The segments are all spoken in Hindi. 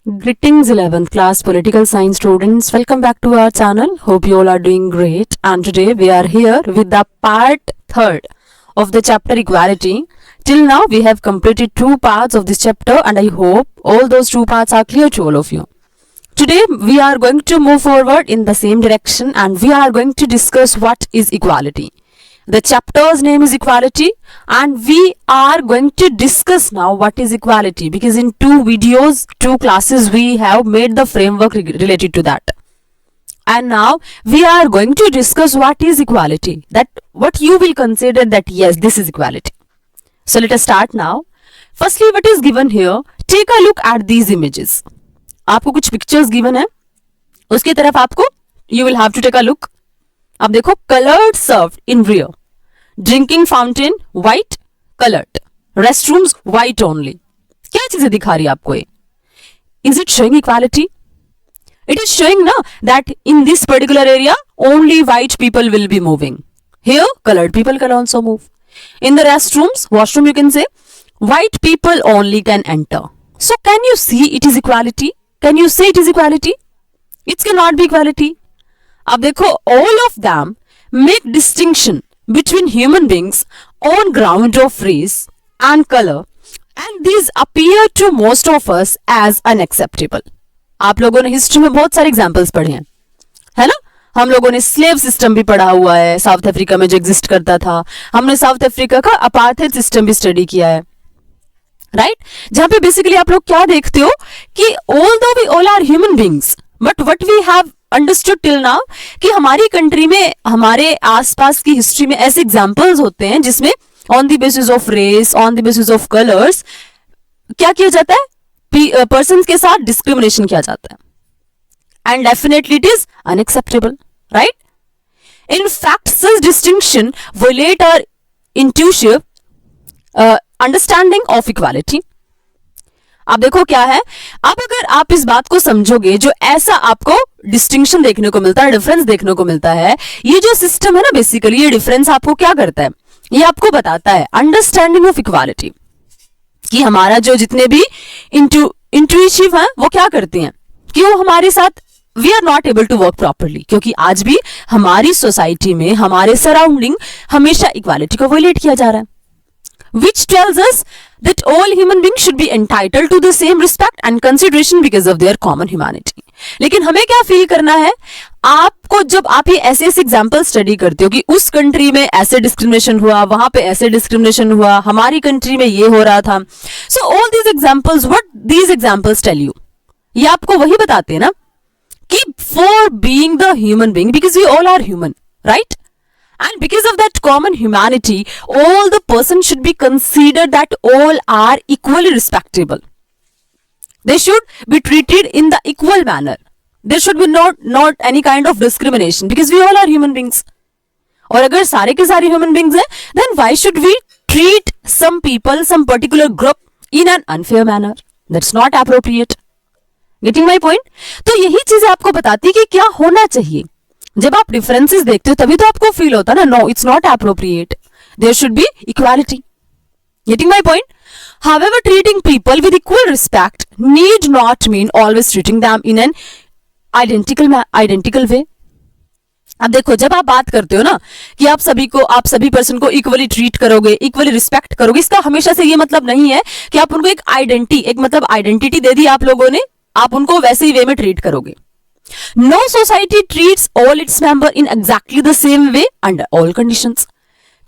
Greetings 11th class political science students. Welcome back to our channel. Hope you all are doing great. And today we are here with the part 3rd of the chapter equality. Till now we have completed 2 parts of this chapter and I hope all those 2 parts are clear to all of you. Today we are going to move forward in the same direction and we are going to discuss what is equality. The chapter's name is equality and we are going to discuss now what is equality, because in 2 videos, 2 classes we have made the framework related to that. And now we are going to discuss what is equality, that what you will consider that yes, this is equality. So let us start now. Firstly, what is given here? Take a look at these images. आपको कुछ pictures given है, उसकी तरफ आपको you will have to take a look. अब देखो, colored served in rear, drinking fountain white coloured, restrooms white only. क्या चीजें दिखा रही है आपको ये? Is it showing equality? It is showing ना that in this particular area only white people will be moving. Here coloured people can also move. In the restrooms, washroom, you can say white people only can enter. So can you see it is equality? Can you say it is equality? It can not be equality. अब देखो, all of them make distinction between human beings on ground of race and color, and these appear to most of us as unacceptable. आप लोगों ने हिस्ट्री में बहुत सारे एग्जांपल्स पढ़े हैं, है ना? हम लोगों ने स्लेव सिस्टम भी पढ़ा हुआ है, साउथ अफ्रीका में जो एग्जिस्ट करता था. हमने साउथ अफ्रीका का अपार्थाइड सिस्टम भी स्टडी किया है, राइट? जहां पे बेसिकली आप लोग क्या देखते हो कि although we all are human beings, but what we have understood till now कि हमारी कंट्री में, हमारे आसपास की हिस्ट्री में ऐसे एग्जांपल्स होते हैं जिसमें on the basis of race, on the basis of colours क्या किया जाता है? पर्सन्स के साथ डिस्क्रिमिनेशन किया जाता है, and definitely it is unacceptable, right? In fact such distinction violate our intuitive understanding of equality. अब देखो क्या है, अब अगर आप इस बात को समझोगे, जो ऐसा आपको डिस्टिंक्शन देखने को मिलता है, डिफरेंस देखने को मिलता है, ये जो सिस्टम है ना, बेसिकली ये डिफरेंस आपको क्या करता है? ये आपको बताता है अंडरस्टैंडिंग ऑफ इक्वालिटी, कि हमारा जो जितने भी इंट्यूटिव है वो क्या करते हैं कि वो हमारे साथ we are not able to work properly, क्योंकि आज भी हमारी सोसाइटी में, हमारे सराउंडिंग हमेशा इक्वालिटी को वायलेट किया जा रहा है. Which tells us that all human beings should be entitled to the same respect and consideration because of their common humanity. लेकिन हमें क्या फील करना है? आपको जब आप ये ऐसे एग्जाम्पल स्टडी करते हो कि उस कंट्री में ऐसे डिस्क्रिमिनेशन हुआ, वहां पे ऐसे डिस्क्रिमिनेशन हुआ, हमारी कंट्री में ये हो रहा था. So all these examples, what these examples tell you? ये आपको वही बताते हैं ना कि for being the human being, because we all are human, right? And because of that common humanity, all the person should be considered that all are equally respectable. They should be treated in the equal manner. There should be not any kind of discrimination because we all are human beings. और अगर सारे के सारे human beings हैं, then why should we treat some people, some particular group in an unfair manner? That's not appropriate. Getting my point? तो यही चीजें आपको बताती है कि क्या होना चाहिए. जब आप डिफरेंसेस देखते हो तभी तो आपको फील होता है ना, no it's not appropriate, there should be equality. Getting my point? However, treating people with equal respect need not mean always treating them in an identical way. अब देखो, जब आप बात करते हो ना कि आप सभी पर्सन को इक्वली ट्रीट करोगे, इक्वली रिस्पेक्ट करोगे, इसका हमेशा से ये मतलब नहीं है कि आप उनको एक आइडेंटिटी दे दी आप लोगों ने, आप उनको वैसे ही वे में ट्रीट करोगे. No society treats all its member in exactly the same way under all conditions.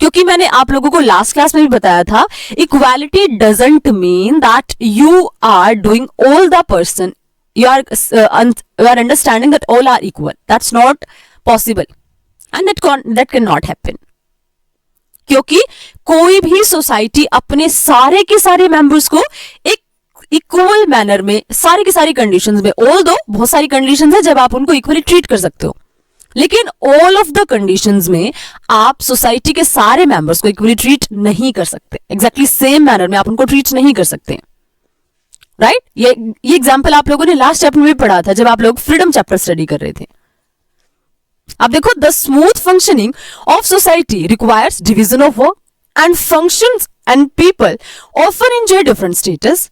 क्योंकि मैंने आप लोगों को लास्ट क्लास में भी बताया था, equality doesn't mean that you are doing all the person, you are understanding that all are equal. That's not possible and that cannot happen. क्योंकि कोई भी सोसाइटी अपने सारे के सारे मेंबर्स को एक इक्वल मैनर में, सारी की सारी कंडीशंस में, ऑल्दो बहुत सारी कंडीशंस है जब आप उनको इक्वली ट्रीट कर सकते हो, लेकिन ऑल ऑफ द कंडीशंस में आप सोसाइटी के सारे मेंबर्स को इक्वली ट्रीट नहीं कर सकते. एग्जैक्टली सेम मैनर में आप उनको ट्रीट नहीं कर सकते, राइट? ये एग्जांपल आप लोगों ने लास्ट चैप्टर में भी पढ़ा था जब आप लोग फ्रीडम चैप्टर स्टडी कर रहे थे. अब देखो, the smooth functioning of society requires division of work and functions, and people often enjoy different status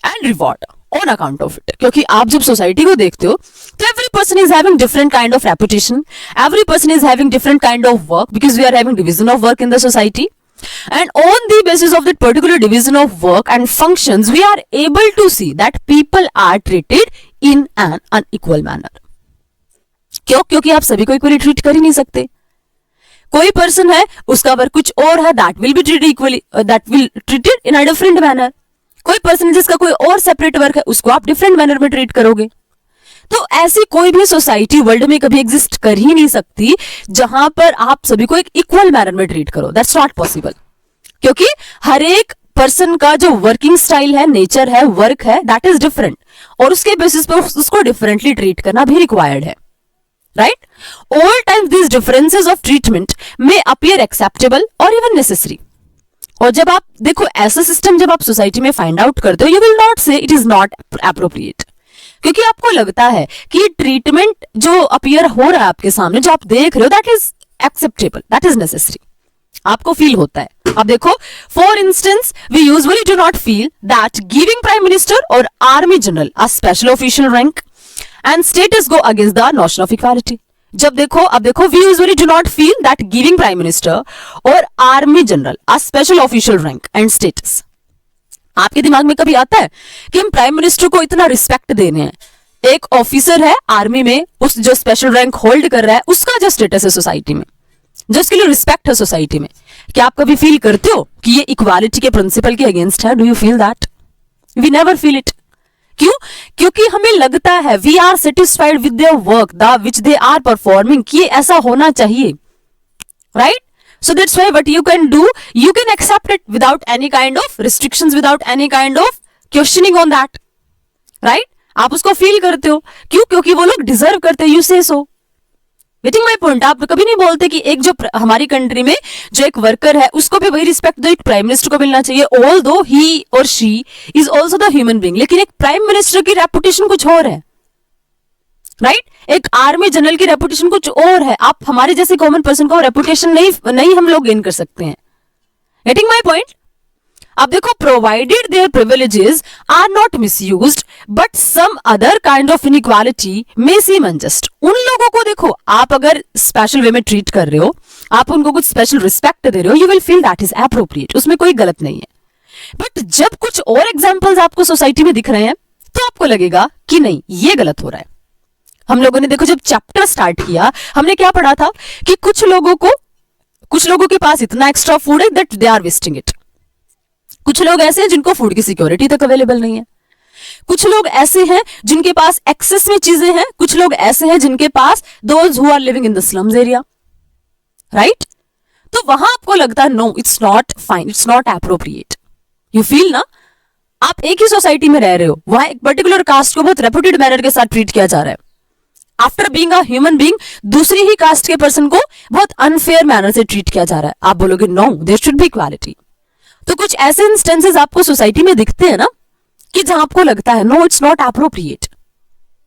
and reward. On account of it. क्योंकि आप जब सोसाइटी को देखते हो तो every person is having different kind of reputation, every person is having different kind of work, because we are having division of work in the society, and on the basis of that particular division of work and functions we are able to see that people are treated in an unequal manner। क्यों? क्योंकि आप सभी को इक्वली ट्रीट कर ही नहीं सकते। कोई पर्सन है उसका वर्क कुछ और है, that will be treated equally, that will treated in a different manner. कोई पर्सन जिसका कोई और सेपरेट वर्क है उसको आप डिफरेंट मैनर में ट्रीट करोगे। तो ऐसी कोई भी सोसाइटी वर्ल्ड में कभी एग्जिस्ट कर ही नहीं सकती जहां पर आप सभी को एक इक्वल मैनर में ट्रीट करो। दैट्स नॉट पॉसिबल, क्योंकि हर एक पर्सन का जो वर्किंग स्टाइल है, नेचर है, वर्क है, दैट इज डिफरेंट, और उसके बेसिस पर उसको डिफरेंटली ट्रीट करना भी रिक्वायर्ड है, right. All times these differences of treatment may appear acceptable और इवन नेसेसरी। और जब आप देखो ऐसा सिस्टम जब आप सोसाइटी में फाइंड आउट करते हो, you will not say it is not appropriate, क्योंकि आपको लगता है कि ट्रीटमेंट जो अपीयर हो रहा है आपके सामने, जो आप देख रहे हो, that is acceptable, that is necessary, आपको फील होता है। अब देखो, for instance we usually do not feel that giving prime minister और army general a special official rank and status go against the notion of equality. जब देखो, अब देखो, we usually do not feel that giving prime minister और army general a special official rank and status. आपके दिमाग में कभी आता है कि हम प्राइम मिनिस्टर को इतना रिस्पेक्ट देने हैं, एक ऑफिसर है आर्मी में, उस जो स्पेशल रैंक होल्ड कर रहा है, उसका जो स्टेटस है सोसाइटी में, जो उसके लिए रिस्पेक्ट है सोसाइटी में, क्या आप कभी फील करते हो कि ये इक्वालिटी के प्रिंसिपल के अगेंस्ट है? Do you feel that? We never feel it. क्यों? क्योंकि हमें लगता है we are satisfied with their work the which they are performing, कि ऐसा होना चाहिए, right? So that's why what you can do, you can accept it without any kind of restrictions, without any kind of questioning on that, right? आप उसको फील करते हो, क्यों? क्योंकि वो लोग डिजर्व करते हैं, you say so। Getting my point? आप कभी नहीं बोलते कि एक जो हमारी कंट्री में जो एक वर्कर है उसको भी वही रिस्पेक्ट जो एक प्राइम मिनिस्टर को मिलना चाहिए, although he or she is also the human being। लेकिन एक प्राइम मिनिस्टर की रेपुटेशन कुछ और है, राइट? एक आर्मी जनरल की रेपुटेशन कुछ और है। आप हमारे जैसे कॉमन पर्सन को रेपुटेशन नहीं हम लोग गेन कर सकते हैं। Getting my point? अब देखो, provided their privileges are not misused but some other kind of inequality may seem unjust. उन लोगों को देखो, आप अगर स्पेशल वे में ट्रीट कर रहे हो, आप उनको कुछ स्पेशल रिस्पेक्ट दे रहे हो, you will feel that is appropriate, उसमें कोई गलत नहीं है। बट जब कुछ और एग्जाम्पल्स आपको सोसाइटी में दिख रहे हैं तो आपको लगेगा कि नहीं, ये गलत हो रहा है। हम लोगों ने देखो, जब चैप्टर स्टार्ट किया हमने क्या पढ़ा था कि कुछ लोगों के पास इतना एक्स्ट्रा फूड है that they are wasting it. कुछ लोग ऐसे हैं जिनको फूड की सिक्योरिटी तक अवेलेबल नहीं है। कुछ लोग ऐसे हैं जिनके पास एक्सेस में चीजें हैं। कुछ लोग ऐसे हैं जिनके पास those who are living in the slums area, right? तो वहां आपको लगता है no, it's not fine, it's not appropriate. You feel ना, आप एक ही सोसाइटी में रह रहे हो, वहां एक पर्टिकुलर कास्ट को बहुत रेपुटेड मैनर के साथ ट्रीट किया जा रहा है। After being a human being दूसरी ही कास्ट के पर्सन को बहुत अनफेयर मैनर से ट्रीट किया जा रहा है। आप बोलोगे no, there should be equality. तो कुछ ऐसे इंस्टेंसेस आपको सोसाइटी में दिखते हैं ना कि जहां आपको लगता है no, it's not appropriate,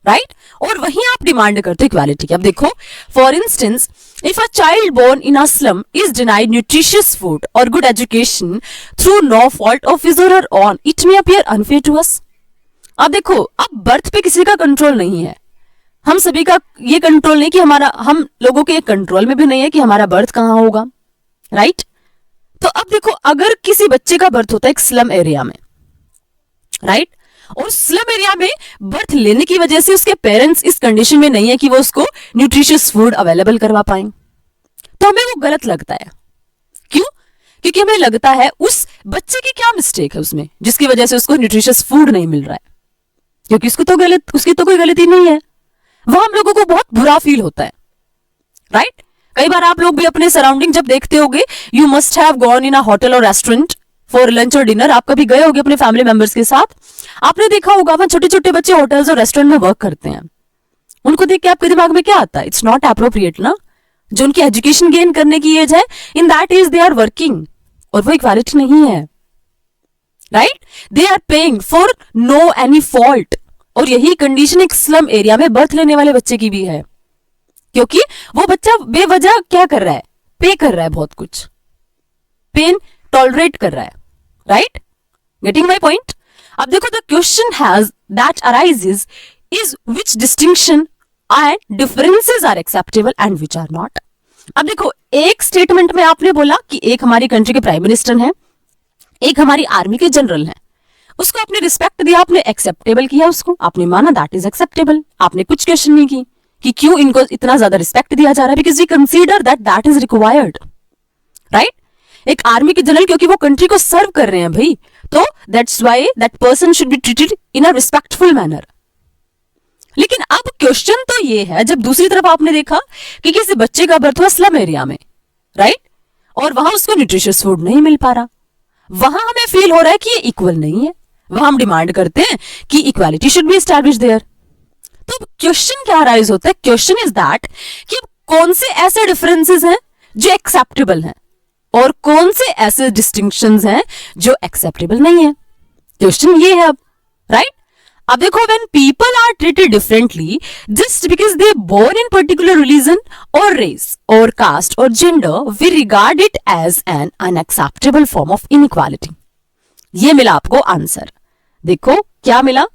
right? और वहीं आप डिमांड करते हो इक्वालिटी की। अब देखो, for instance if a child born in a slum is denied nutritious food और good education through no fault of his or her own, it may appear unfair to us. अब देखो, अब बर्थ पे किसी का कंट्रोल नहीं है, हम सभी का ये कंट्रोल नहीं कि हम लोगों के कंट्रोल में भी नहीं है कि हमारा बर्थ कहां होगा, राइट? तो अब देखो, अगर किसी बच्चे का बर्थ होता है एक स्लम एरिया में, राइट, और स्लम एरिया में बर्थ लेने की वजह से उसके पेरेंट्स इस कंडीशन में नहीं है कि वो उसको न्यूट्रिशियस फूड अवेलेबल करवा पाए, तो हमें वो गलत लगता है। क्यों? क्योंकि हमें लगता है उस बच्चे की क्या मिस्टेक है उसमें, जिसकी वजह से उसको न्यूट्रिशियस फूड नहीं मिल रहा है, क्योंकि उसकी तो कोई गलती नहीं है। वह हम लोगों को बहुत बुरा फील होता है, राइट? कई बार आप लोग भी अपने सराउंडिंग जब देखते होगे, you must have gone in a hotel और रेस्टोरेंट फॉर लंच और डिनर। आप कभी गए होगे अपने फैमिली मेंबर्स के साथ, आपने देखा होगा वहां छोटे छोटे बच्चे होटल्स और रेस्टोरेंट में वर्क करते हैं। उनको देख के आपके दिमाग में क्या आता है? इट्स नॉट एप्रोप्रिएट ना। जो उनकी एजुकेशन गेन करने की एज है, in that age they are working, और वो इक्वालिटी नहीं है, right? They are paying for no any fault. और यही कंडीशन एक स्लम एरिया में बर्थ लेने वाले बच्चे की भी है, क्योंकि वो बच्चा बेवजह क्या कर रहा है? पे कर रहा है, बहुत कुछ पेन टॉलरेट कर रहा है, राइट? Getting my point? अब देखो, the question has that arises is which distinction and differences are acceptable and which are not. अब देखो, एक स्टेटमेंट में आपने बोला कि एक हमारी कंट्री के प्राइम मिनिस्टर हैं, एक हमारी आर्मी के जनरल हैं, उसको आपने रिस्पेक्ट दिया, आपने एक्सेप्टेबल किया, उसको आपने माना दैट इज एक्सेप्टेबल, आपने कुछ क्वेश्चन नहीं की कि क्यों इनको इतना ज्यादा रिस्पेक्ट दिया जा रहा है, because we consider that that is required, right. एक आर्मी के जनरल क्योंकि वो कंट्री को सर्व कर रहे हैं भाई, तो that's why that person should be treated in a respectful manner. लेकिन अब क्वेश्चन तो ये है, जब दूसरी तरफ आपने देखा कि किसी बच्चे का बर्थ हुआ स्लम एरिया में, राइट, और वहां उसको न्यूट्रिशियस फूड नहीं मिल पा रहा, वहां हमें फील हो रहा है कि ये इक्वल नहीं है, वहां हम डिमांड करते हैं कि equality should be establish there. तो क्वेश्चन क्या राइज होता है, क्वेश्चन इज दैट कि कौन से ऐसे डिफरेंसेस हैं जो एक्सेप्टेबल हैं और कौन से ऐसे डिस्टिंक्शंस हैं जो एक्सेप्टेबल नहीं है। क्वेश्चन ये है अब, राइट। अब देखो, when people are treated differently just because they born in particular religion or race or caste or gender, we regard it as an unacceptable form of inequality. ये मिला आपको आंसर। देखो क्या मिला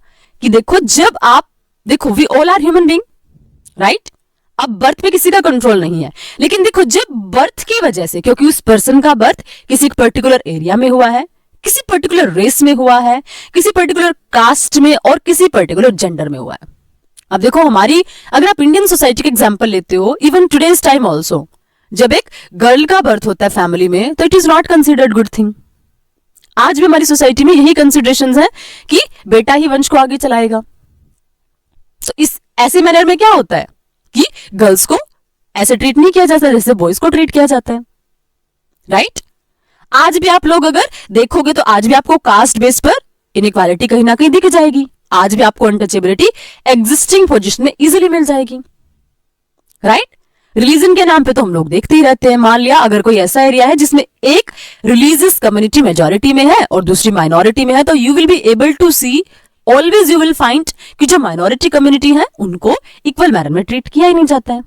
कि देखो, जब आप देखो we all are human being, right. अब बर्थ पे किसी का कंट्रोल नहीं है, लेकिन देखो जब बर्थ की वजह से, क्योंकि उस पर्सन का बर्थ किसी पर्टिकुलर एरिया में हुआ है, किसी पर्टिकुलर रेस में हुआ है, किसी पर्टिकुलर कास्ट में और किसी पर्टिकुलर जेंडर में हुआ है। अब देखो हमारी, अगर आप इंडियन सोसाइटी के एग्जांपल लेते हो, इवन टुडेज टाइम ऑल्सो, जब एक गर्ल का बर्थ होता है फैमिली में, तो it is not considered good thing. आज भी हमारी सोसाइटी में यही कंसिडरेशंस है कि बेटा ही वंश को आगे चलाएगा। तो इस ऐसे मैनर में क्या होता है कि गर्ल्स को ऐसे ट्रीट नहीं किया जाता जैसे बॉयज को ट्रीट किया जाता है, राइट। आज भी आप लोग अगर देखोगे तो आज भी आपको कास्ट बेस पर इनइक्वालिटी कहीं ना कहीं दिख जाएगी, आज भी आपको अनटचेबिलिटी एग्जिस्टिंग पोजीशन में इजीली मिल जाएगी, राइट। रिलीजन के नाम पे तो हम लोग देखते ही रहते हैं। मान लिया अगर कोई ऐसा एरिया है जिसमें एक रिलीजियस कम्युनिटी मेजॉरिटी में है और दूसरी माइनॉरिटी में है, तो you will be able to see, always you will find कि जो माइनॉरिटी कम्युनिटी है उनको इक्वल मैनर में ट्रीट किया ही नहीं जाता है।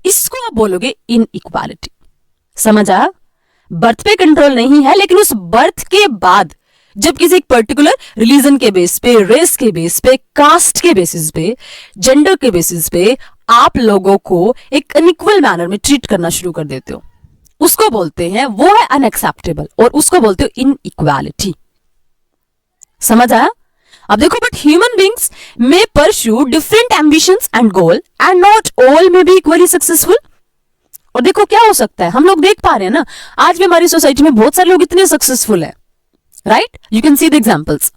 इसको आप बोलोगे इनइक्वालिटी। समझ आया? बर्थ पे कंट्रोल नहीं है, लेकिन उस बर्थ के बाद जब किसी एक पर्टिकुलर रिलीजन के बेस पे, रेस के बेस पे, कास्ट के बेसिस पे, जेंडर के बेसिस पे आप लोगों को एक अनइक्वल मैनर में ट्रीट करना शुरू कर देते हो, उसको बोलते हैं, वो है अनएक्सेप्टेबल, और उसको बोलते हो इनइक्वालिटी। समझ आया? अब देखो, but human beings may pursue different ambitions and goal and not all may be equally successful. और देखो क्या हो सकता है, हम लोग देख पा रहे हैं ना, आज भी हमारी सोसाइटी में बहुत सारे लोग इतने सक्सेसफुल हैं, right, you can see the examples.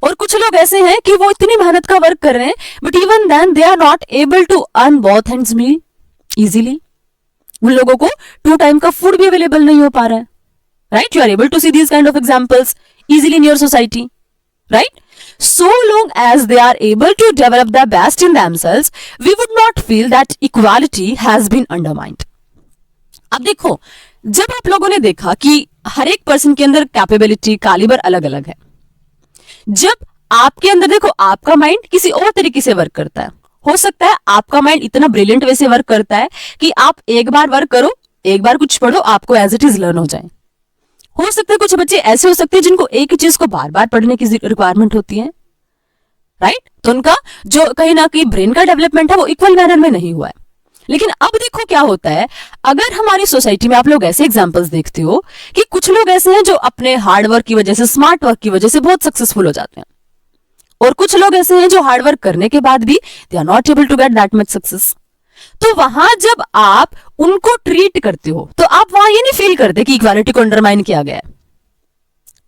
और कुछ लोग ऐसे हैं कि वो इतनी मेहनत का वर्क कर रहे हैं, but even then they are not able to earn both hands meal easily. उन लोगों को 2 टाइम का फूड भी अवेलेबल नहीं हो पा रहा है, right. You are able to see these kind of examples easily in your society, right. So long as they are able to develop the best in themselves, we would not feel that equality has been undermined. अब देखो, जब आप लोगों ने देखा कि हर एक पर्सन के अंदर कैपेबिलिटी, कैलिबर अलग अलग है, जब आपके अंदर देखो आपका माइंड किसी और तरीके से वर्क करता है, हो सकता है आपका माइंड इतना ब्रिलियंट वे से वर्क करता है कि आप एक बार वर्क करो, एक बार कुछ पढ़ो, आपको एज इट इज लर्न हो जाए। हो सकता है कुछ बच्चे ऐसे हो सकते हैं जिनको एक ही चीज को बार बार पढ़ने की रिक्वायरमेंट होती है, राइट। तो उनका जो कहीं ना कहीं ब्रेन का डेवलपमेंट है वो इक्वल मैनर में नहीं हुआ है। लेकिन अब देखो क्या होता है, अगर हमारी सोसाइटी में आप लोग ऐसे एग्जांपल्स देखते हो कि कुछ लोग ऐसे हैं जो अपने हार्ड वर्क की वजह से, स्मार्ट वर्क की वजह से बहुत सक्सेसफुल हो जाते हैं, और कुछ लोग ऐसे हैं जो हार्ड वर्क करने के बाद भी they are not able to get that much success. तो वहां जब आप उनको ट्रीट करते हो तो आप वहां ये नहीं फील करते कि इक्वालिटी को अंडरमाइन किया गया है।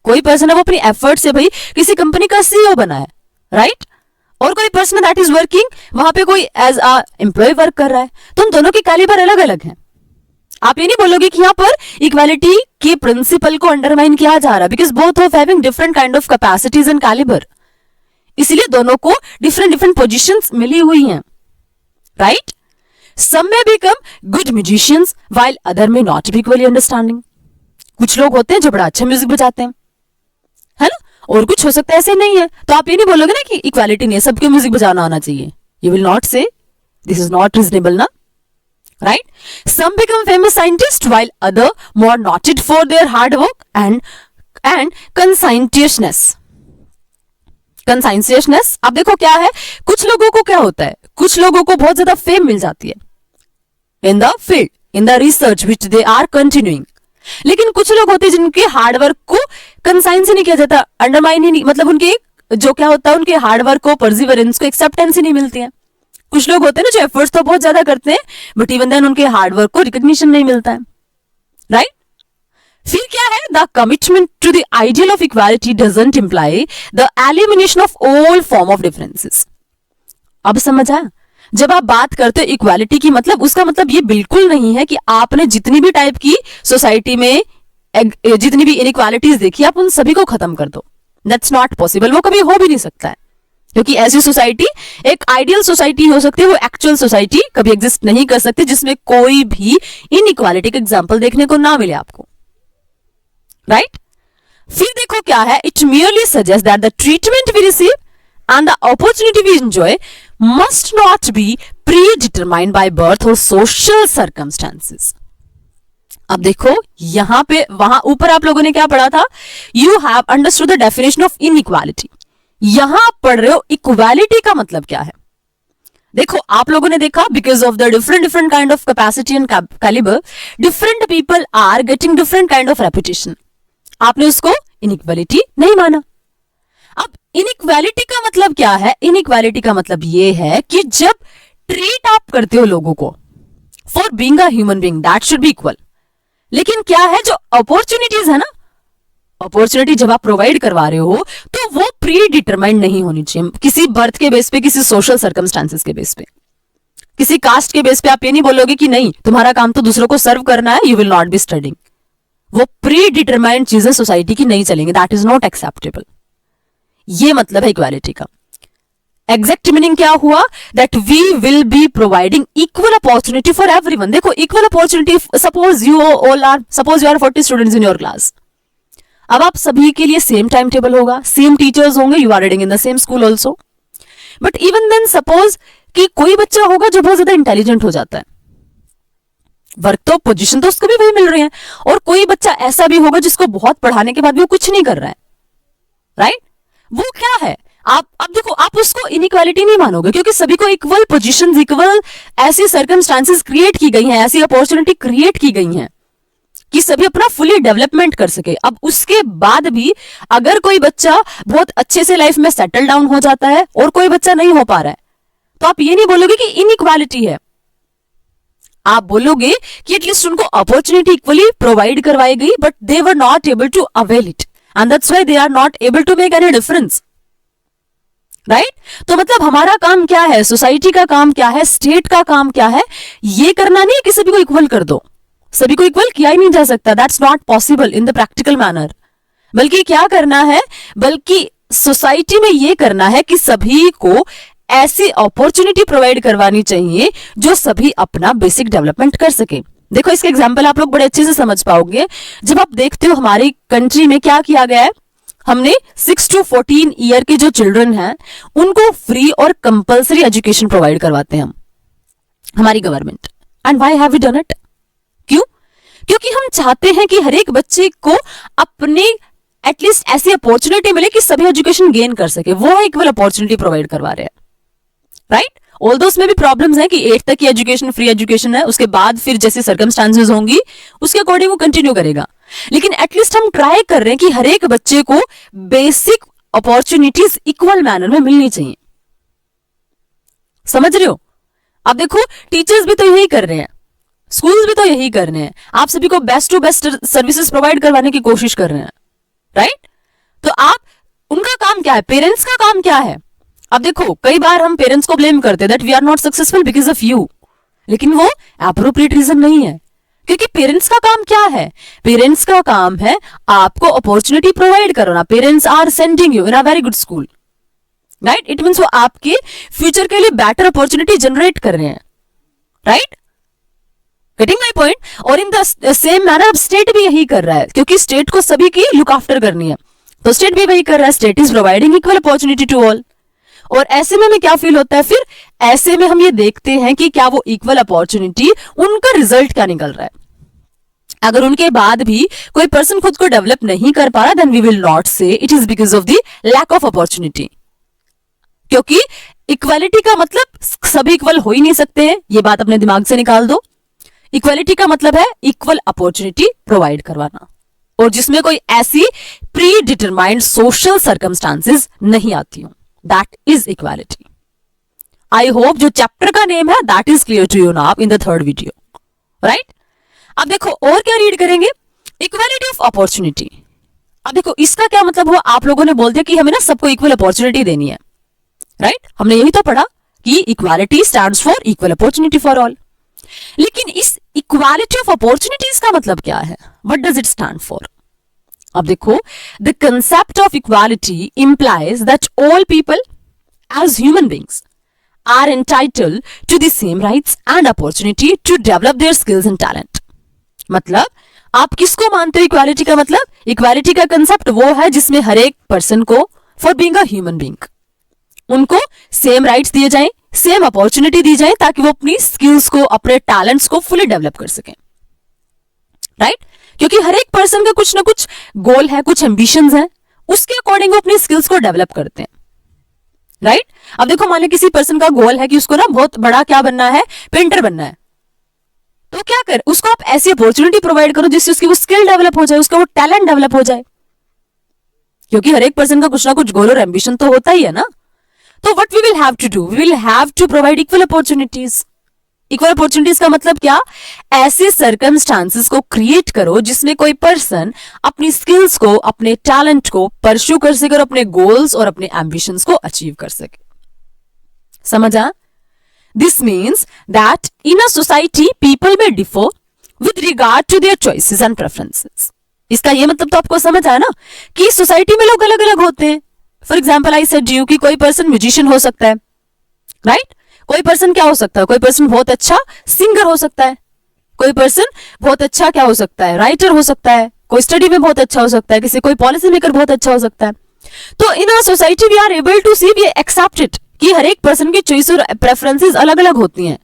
कोई पर्सन है वो अपनी एफर्ट से भाई किसी कंपनी का सीईओ बना है, राइट, और कोई पर्सन दैट इज वर्किंग वहां पे कोई एज अ एम्प्लॉय वर्क कर रहा है, तो उन दोनों के कैलिबर अलग अलग हैं। आप ये नहीं बोलोगे कि यहाँ पर इक्वालिटी के प्रिंसिपल को अंडरमाइन किया जा रहा है, because both of having different kind of capacities and calibre, इसलिए दोनों को डिफरेंट डिफरेंट पोजीशंस मिली हुई हैं, right. Some may become good musicians while other may not be equally understanding. कुछ लोग होते हैं जो बड़ा अच्छा म्यूजिक बजाते हैं, है ना, और कुछ हो सकता है ऐसे नहीं है। तो आप ये नहीं बोलोगे ना कि इक्वालिटी नहीं है, सबके म्यूजिक बजाना आना चाहिए। You will not say this is not reasonable, ना, right? Some become famous scientists while other more noted for their hard work and conscientiousness. कंसाइंसियसनेस, अब देखो क्या है, कुछ लोगों को क्या होता है, कुछ लोगों को बहुत ज्यादा फेम मिल जाती है in the field, in the research which they are continuing, लेकिन कुछ लोग होते हैं जिनके हार्डवर्क को कंसाइन से नहीं किया जाता, अंडरमाइन ही नहीं, मतलब उनके जो क्या होता है, उनके हार्डवर्क को, परसिवरेंस को एक्सेप्टेंस ही नहीं मिलती है। कुछ लोग होते हैं ना जो एफर्ट्स तो बहुत ज्यादा करते हैं बट इवन देन उनके हार्डवर्क को रिकॉग्निशन नहीं मिलता है, राइट? फिर क्या है, the commitment to the ideal of equality doesn't imply the elimination of all form of differences. अब समझ आया? जब आप बात करते हो इक्वालिटी की, मतलब उसका मतलब ये बिल्कुल नहीं है कि आपने जितनी भी टाइप की सोसाइटी में जितनी भी इनइक्वालिटीज देखी आप उन सभी को खत्म कर दो। दैट्स नॉट पॉसिबल, वो कभी हो भी नहीं सकता है, क्योंकि ऐसी सोसाइटी एक आइडियल सोसाइटी हो सकती है, वो एक्चुअल सोसाइटी कभी एग्जिस्ट नहीं कर सकती जिसमें कोई भी इनइक्वालिटी का एग्जांपल देखने को ना मिले आपको, राइट? फिर देखो क्या है, it merely suggest that the treatment we receive and the opportunity we enjoy must not be predetermined by birth और सोशल सर्कमस्टेंसेस। अब देखो यहां पे, वहां ऊपर आप लोगों ने क्या पढ़ा था, you have understood the definition of inequality. यहां आप पढ़ रहे हो इक्वालिटी का मतलब क्या है। देखो आप लोगों ने देखा, because of the different kind of capacity and calibre different people are getting different kind of reputation. आपने उसको इनइक्वालिटी नहीं माना। अब इनइक्वालिटी का मतलब क्या है, इनइक्वालिटी का मतलब ये है कि जब ट्रीट आप करते हो लोगों को for being a human being that should be equal, लेकिन क्या है जो अपॉर्चुनिटीज है ना, अपॉर्चुनिटी जब आप प्रोवाइड करवा रहे हो तो वो प्री डिटरमाइंड नहीं होनी चाहिए, किसी बर्थ के बेस पे, किसी सोशल सर्कमस्टांसेस के बेस पे, किसी कास्ट के बेस पे। आप ये नहीं बोलोगे कि नहीं तुम्हारा काम तो दूसरों को सर्व करना है, you will not be studying. वो प्री डिटरमाइंड चीजें सोसाइटी की नहीं चलेंगी, दैट इज नॉट एक्सेप्टेबल। ये मतलब है इक्वालिटी का। एग्जैक्ट मीनिंग क्या हुआ, that we will be providing equal opportunity for everyone. देखो equal opportunity, suppose you are 40 students in your class, अब आप सभी के लिए सेम टाइम टेबल होगा, सेम टीचर्स होंगे, you are reading in the same school also, but even then suppose कि कोई बच्चा होगा जो बहुत ज्यादा इंटेलिजेंट हो जाता है, वर्क तो पोजीशन तो उसको भी वही मिल रही है, और कोई बच्चा ऐसा भी होगा जिसको बहुत पढ़ाने के बाद भी वो कुछ नहीं कर रहा है, राइट? वो क्या है, आप अब देखो आप उसको इनइक्वालिटी नहीं मानोगे, क्योंकि सभी को इक्वल पोजीशंस, इक्वल ऐसी सर्कमस्टांसेस क्रिएट की गई हैं, ऐसी अपॉर्चुनिटी क्रिएट की गई हैं कि सभी अपना फुली डेवलपमेंट कर सके। अब उसके बाद भी अगर कोई बच्चा बहुत अच्छे से लाइफ में सेटल डाउन हो जाता है और कोई बच्चा नहीं हो पा रहा है, तो आप ये नहीं बोलोगे कि इनइक्वालिटी है, आप बोलोगे कि एटलीस्ट उनको अपॉर्चुनिटी इक्वली प्रोवाइड करवाई गई but they were not able to avail it and that's why they are not able to make any difference, right? तो मतलब हमारा काम क्या है, सोसाइटी का काम क्या है, स्टेट का काम क्या है, ये करना नहीं कि सभी को इक्वल कर दो। सभी को इक्वल किया ही नहीं जा सकता, that's not possible in the practical manner. बल्कि क्या करना है, बल्कि सोसाइटी में ये करना है कि सभी को ऐसी अपॉर्चुनिटी प्रोवाइड करवानी चाहिए जो सभी अपना बेसिक डेवलपमेंट कर सके। देखो इसके एग्जांपल आप लोग बड़े अच्छे से समझ पाओगे। जब आप देखते हो हमारी कंट्री में क्या किया गया है, हमने 6 to 14 ईयर के जो चिल्ड्रन हैं उनको फ्री और कंपल्सरी एजुकेशन प्रोवाइड करवाते हैं हम, हमारी government. And why have we done it? क्यों? क्योंकि हम चाहते हैं कि हर एक बच्चे को अपने एटलीस्ट ऐसी अपॉर्चुनिटी मिले कि सभी एजुकेशन गेन कर सके, वो है इक्वल अपॉर्चुनिटी प्रोवाइड करवा रहे हैं, राइट? ऑल्दो उसमें भी प्रॉब्लम्स हैं कि 8 तक की एजुकेशन फ्री एजुकेशन है, उसके बाद फिर जैसे सर्कमस्टांसेस होंगी उसके अकॉर्डिंग वो कंटिन्यू करेगा, लेकिन एटलीस्ट हम ट्राई कर रहे हैं कि हर एक बच्चे को बेसिक अपॉर्चुनिटीज इक्वल मैनर में मिलनी चाहिए। समझ रहे हो? अब देखो टीचर्स भी तो यही कर रहे हैं, स्कूल्स भी तो यही कर रहे हैं, आप सभी को best to best services provide करवाने की कोशिश कर रहे हैं, राइट? तो आप, उनका काम क्या है, पेरेंट्स का काम क्या है? अब देखो कई बार हम पेरेंट्स को ब्लेम करते हैं that we are not successful because of you, लेकिन वो एप्रोप्रिएट रीजन नहीं है, क्योंकि पेरेंट्स का काम क्या है, पेरेंट्स का काम है आपको अपॉर्चुनिटी प्रोवाइड करना। Parents are sending you in a very good school, right? It means वो आपके फ्यूचर के लिए बेटर अपॉर्चुनिटी जनरेट कर रहे हैं, राइट? Getting my point? और in the same manner state भी यही कर रहा है, क्योंकि स्टेट को सभी की लुक आफ्टर करनी है, तो स्टेट भी वही कर रहा है, state is providing equal opportunity to all. और ऐसे में हमें क्या फील होता है, फिर ऐसे में हम ये देखते हैं कि क्या वो इक्वल अपॉर्चुनिटी, उनका रिजल्ट क्या निकल रहा है। अगर उनके बाद भी कोई पर्सन खुद को डेवलप नहीं कर पा रहा, then we will not say it is because of the lack of opportunity, क्योंकि इक्वालिटी का मतलब सभी इक्वल हो ही नहीं सकते हैं, ये बात अपने दिमाग से निकाल दो। इक्वालिटी का मतलब है इक्वल अपॉर्चुनिटी प्रोवाइड करवाना, और जिसमें कोई ऐसी प्री डिटरमाइंड सोशल सर्कमस्टांसेस नहीं आती हो, that is equality. I hope जो चैप्टर का नेम है that is clear to you now in the third video, right. अब देखो और क्या रीड करेंगे, इक्वालिटी ऑफ अपॉर्चुनिटी। अब देखो इसका क्या मतलब हुआ, आप लोगों ने बोल दिया कि हमें ना सबको इक्वल अपॉर्चुनिटी देनी है, राइट। हमने यही तो पढ़ा कि equality stands for equal opportunity for all. लेकिन इस इक्वालिटी ऑफ अपॉर्चुनिटीज का मतलब क्या है, what does it stand for. अब देखो the concept of equality implies that all people as human beings are entitled to the same rights and opportunity to develop their skills and talent। मतलब आप किसको मानते हो इक्वालिटी का मतलब, इक्वालिटी का कंसेप्ट वो है जिसमें हर एक पर्सन को for being a human being उनको सेम राइट्स दिए जाएं, सेम अपॉर्चुनिटी दी जाए ताकि वो अपनी स्किल्स को, अपने टैलेंट्स को फुली डेवलप कर सकें, राइट। क्योंकि हर एक पर्सन का कुछ ना कुछ गोल है, कुछ एम्बिशंस हैं, उसके अकॉर्डिंग वो अपनी स्किल्स को डेवलप करते हैं, राइट। अब देखो मान लो किसी पर्सन का गोल है कि उसको ना बहुत बड़ा क्या बनना है, पेंटर बनना है, तो क्या कर, उसको आप ऐसी अपॉर्चुनिटी प्रोवाइड करो जिससे उसकी वो स्किल डेवलप हो जाए, उसका वो टैलेंट डेवलप हो जाए, क्योंकि हर एक पर्सन का कुछ ना कुछ गोल और एम्बिशन तो होता ही है ना। तो what we will have to do, we will have to provide equal opportunities. Equal opportunities का मतलब क्या, ऐसे सर्कमस्टांसेस को क्रिएट करो जिसमें कोई पर्सन अपनी स्किल्स को, अपने टैलेंट को परस्यू कर सके और अपने गोल्स और अपने एम्बिशंस को अचीव कर सके। समझा? This means that in a society people में differ with regard to their choices and preferences. इसका ये मतलब तो आपको समझ आया ना कि सोसाइटी में लोग अलग अलग होते हैं। For example I said you कि कोई पर्सन म्यूजिशियन हो सकता है, राइट। कोई पर्सन क्या हो सकता है, कोई पर्सन बहुत अच्छा सिंगर हो सकता है, कोई पर्सन बहुत अच्छा क्या हो सकता है, राइटर हो सकता है, कोई स्टडी में बहुत अच्छा हो सकता है, किसी कोई पॉलिसी मेकर बहुत अच्छा हो सकता है। तो in a society we are able to see, we accept it कि हर एक पर्सन की चॉइस और प्रेफरेंसेस अलग अलग होती हैं,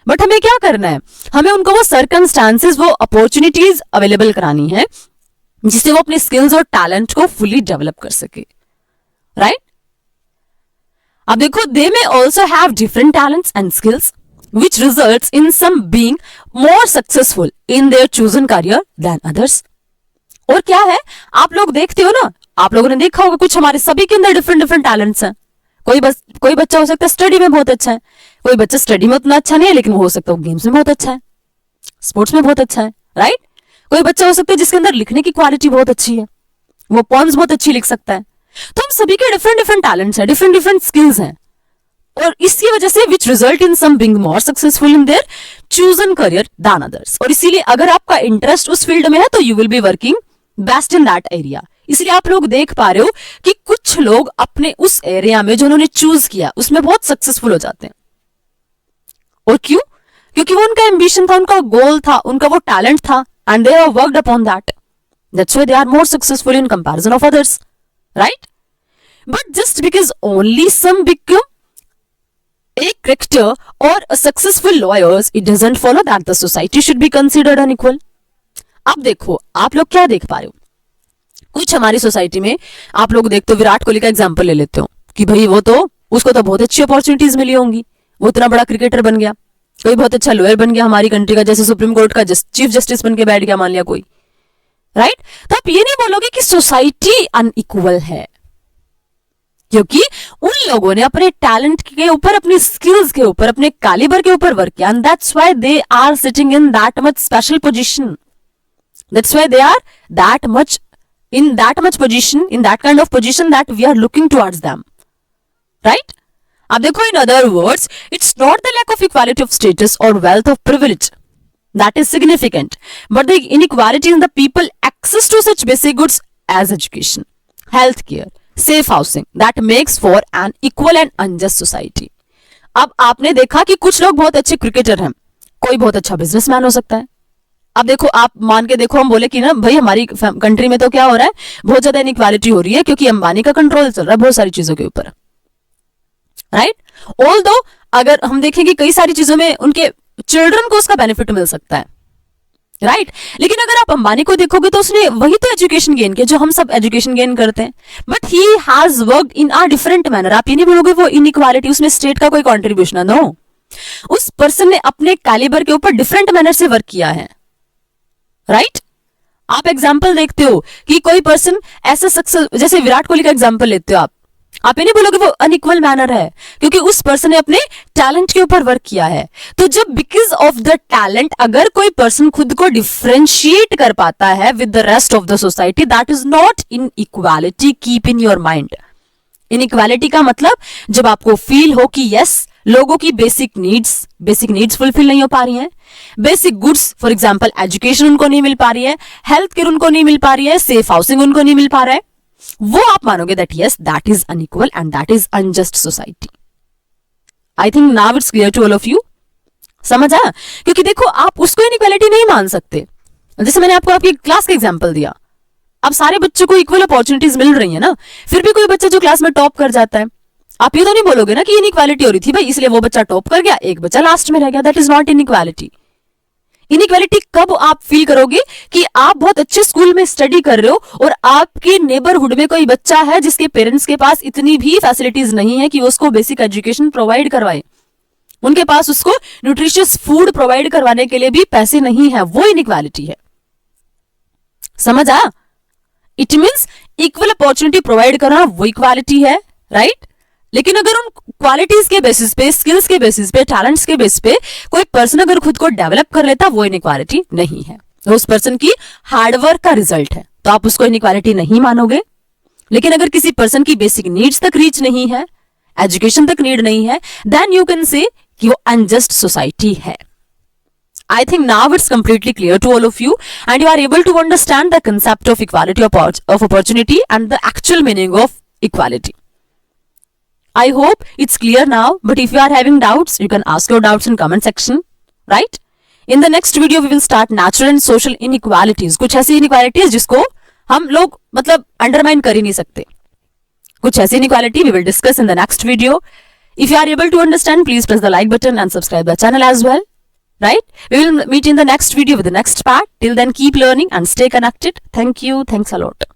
बट हमें क्या करना है, हमें उनको वो सर्कमस्टांसेस, वो अपॉर्चुनिटीज अवेलेबल करानी है जिससे वो अपने स्किल्स और टैलेंट को फुली डेवलप कर सके, राइट। अब देखो they may also have different talents and skills which results in some being more successful in their chosen career than others. और क्या है, आप लोग देखते हो ना, आप लोगों ने देखा होगा कुछ हमारे सभी के अंदर डिफरेंट डिफरेंट टैलेंट्स हैं। कोई बच्चा हो सकता है स्टडी में बहुत अच्छा है, कोई बच्चा स्टडी में उतना अच्छा नहीं है लेकिन वो हो सकता है गेम्स में बहुत अच्छा है, स्पोर्ट्स में बहुत अच्छा है, राइट। कोई बच्चा हो सकता है जिसके अंदर लिखने की क्वालिटी बहुत अच्छी है, वो पोएम्स बहुत अच्छी लिख सकता है। तो हम सभी के डिफरेंट डिफरेंट टैलेंट्स हैं, डिफरेंट डिफरेंट स्किल्स हैं, और इसकी वजह से which result in some being more successful in their chosen career than others. और इसीलिए अगर आपका इंटरेस्ट उस फील्ड में है तो you will be working best in that area. इसलिए आप लोग देख पा रहे हो कि कुछ लोग अपने उस एरिया में जो उन्होंने चूज किया उसमें बहुत सक्सेसफुल हो जाते हैं। और क्यों? क्योंकि वो उनका एम्बिशन था, उनका गोल था, उनका वो टैलेंट था, and they have worked upon that. That's why they are more successful in comparison of others, right. But just because only some become a cricketer or a successful lawyers, it doesn't follow that the society should be considered unequal। अब देखो आप लोग क्या देख पा रहे हो, कुछ हमारी सोसाइटी में आप लोग देखते हो, विराट कोहली का एग्जांपल ले लेते हो कि भाई वो तो, उसको तो बहुत अच्छी अपॉर्चुनिटीज मिली होंगी, वो इतना बड़ा क्रिकेटर बन गया, कोई बहुत अच्छा लॉयर बन गया हमारी कंट्री का, जैसे सुप्रीम कोर्ट का चीफ जस्टिस बन के बैठ गया मान लिया कोई, राइट। तो आप ये नहीं बोलोगे कि सोसाइटी अनइक्वल है, क्योंकि उन लोगों ने अपने टैलेंट के ऊपर, अपनी स्किल्स के ऊपर, अपने कैलिबर के ऊपर वर्क किया, and that's why they are sitting in that much special position, that's why they are that much in that much position, in that kind of position that we are looking towards them, right। अब देखो in other words, it's not the lack of equality of status or wealth of privilege that is significant, but the inequality in the people access to such basic goods as education, healthcare, safe housing that makes for an equal and unjust society। अब आपने देखा कि कुछ लोग बहुत अच्छे क्रिकेटर हैं, कोई बहुत अच्छा बिजनेसमैन हो सकता है। अब देखो आप मान के देखो, हम बोले कि ना भाई हमारी कंट्री में तो क्या हो रहा है, बहुत ज्यादा इनइक्वालिटी हो रही है क्योंकि अंबानी का कंट्रोल चल रहा है बहुत सारी चीजों के ऊपर, राइट। ऑल्दो अगर हम देखें कि कई सारी चीजों में उनके चिल्ड्रन को उसका बेनिफिट मिल सकता है, राइट लेकिन अगर आप अंबानी को देखोगे तो उसने वही तो एजुकेशन गेन किया जो हम सब एजुकेशन गेन करते हैं, but he has worked in a different manner. आप ये नहीं बोलोगे वो इनइक्वालिटी, उसमें स्टेट का कोई कॉन्ट्रीब्यूशन है, नो। उस पर्सन ने अपने कैलिबर के ऊपर डिफरेंट मैनर से वर्क किया है, राइट। आप एग्जाम्पल देखते हो कि कोई पर्सन ऐसा सक्सेस, जैसे विराट कोहली का एग्जाम्पल लेते हो आप ये नहीं बोलोगे वो अनइक्वल मैनर है, क्योंकि उस पर्सन ने अपने टैलेंट के ऊपर वर्क किया है। तो जब बिकॉज ऑफ द टैलेंट अगर कोई पर्सन खुद को डिफरेंशिएट कर पाता है with the rest of the society, that is not in equality, keep in your mind. Inequality का मतलब जब आपको फील हो कि यस लोगों की बेसिक नीड्स फुलफिल नहीं हो पा रही हैं, basic goods for example education उनको नहीं मिल पा रही है, हेल्थ केयर उनको नहीं मिल पा रही है, सेफ हाउसिंग उनको नहीं मिल पा रहा है, वो आप मानोगे that yes that is unequal and that is unjust society. I think now it's clear to all of you, समझ आया? क्योंकि देखो आप उसको इनइक्वालिटी नहीं मान सकते। जैसे मैंने आपको आपकी क्लास का एग्जांपल दिया, अब सारे बच्चों को इक्वल अपॉर्चुनिटीज मिल रही है ना, फिर भी कोई बच्चा जो क्लास में टॉप कर जाता है, आप ये तो नहीं बोलोगे ना कि इनइक्वालिटी हो रही थी भाई इसलिए वो बच्चा टॉप कर गया, एक बच्चा लास्ट में रह गया। That is not inequality. Inequality कब आप फील करोगे कि आप बहुत अच्छे स्कूल में स्टडी कर रहे हो और आपके नेबरहुड में कोई बच्चा है जिसके पेरेंट्स के पास इतनी भी फैसिलिटीज नहीं है कि वो उसको बेसिक एजुकेशन प्रोवाइड करवाए, उनके पास उसको न्यूट्रिशियस फूड प्रोवाइड करवाने के लिए भी पैसे नहीं है, वो इनइक्वालिटी है। समझ आया? It means equal opportunity provide करना वो इक्वालिटी है, राइट। लेकिन अगर उन क्वालिटीज के बेसिस पे, स्किल्स के बेसिस पे, टैलेंट्स के बेसिस पे कोई पर्सन अगर खुद को डेवलप कर लेता, वो इनइक्वालिटी नहीं है, तो उस पर्सन की हार्डवर्क का रिजल्ट है, तो आप उसको इनइक्वालिटी नहीं मानोगे। लेकिन अगर किसी पर्सन की बेसिक नीड्स तक रीच नहीं है, एजुकेशन तक नीड नहीं है, देन यू कैन से कि वो अनजस्ट सोसाइटी है। I think now it's completely clear to all of you and you are able to understand the concept of equality of opportunity and the actual meaning of equality. I hope it's clear now, but if you are having doubts, you can ask your doubts in comment section, right? In the next video, we will start natural and social inequalities. कुछ ऐसी inequalities जिसको हम लोग मतलब undermine कर ही नहीं सकते। कुछ ऐसी inequality we will discuss in the next video. If you are able to understand, please press the like button and subscribe the channel as well. Right? We will meet in the next video with the next part. Till then, keep learning and stay connected. Thank you. Thanks a lot.